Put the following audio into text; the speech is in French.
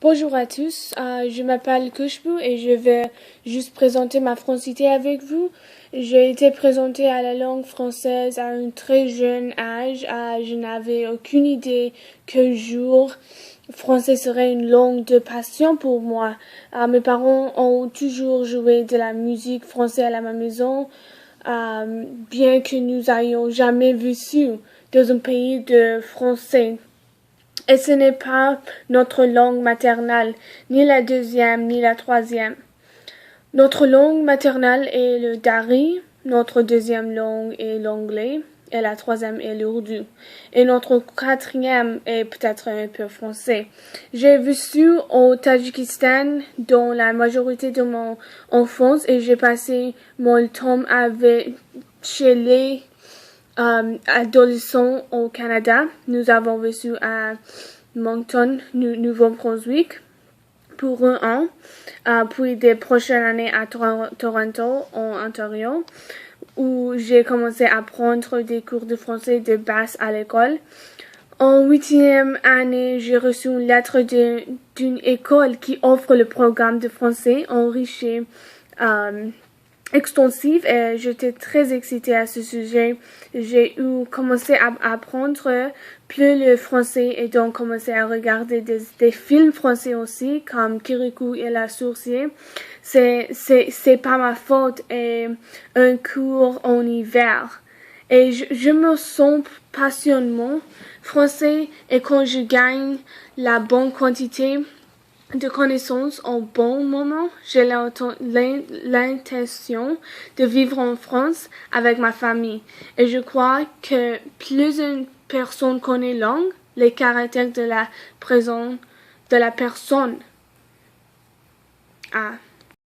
Bonjour à tous, je m'appelle Khushbu et je vais juste présenter ma francité avec vous. J'ai été présentée à la langue française à un très jeune âge. Je n'avais aucune idée qu'un jour français serait une langue de passion pour moi. Mes parents ont toujours joué de la musique française à la maison, bien que nous ayons jamais vécu dans un pays de français. Et ce n'est pas notre langue maternelle, ni la deuxième, ni la troisième. Notre langue maternelle est le dari, notre deuxième langue est l'anglais, et la troisième est l'ourdou. Et notre quatrième est peut-être un peu français. J'ai vécu au Tadjikistan dans la majorité de mon enfance et j'ai passé mon temps chez les adolescents au Canada. Nous avons vécu à Moncton, Nouveau-Brunswick, pour un an, puis des prochaines années à Toronto, en Ontario, où j'ai commencé à prendre des cours de français de base à l'école. En 8e année, j'ai reçu une lettre d'une école qui offre le programme de français enrichi, extensif, et j'étais très excitée à ce sujet. J'ai commencé à apprendre plus le français et donc commencé à regarder des films français aussi, comme Kirikou et la Sorcière. C'est pas ma faute, et un cours en hiver. Et je me sens passionnément français, et quand je gagne la bonne quantité de connaissances en bon moment, j'ai l'intention de vivre en France avec ma famille. Et je crois que plus une personne connaît la langue, les caractères de la personne.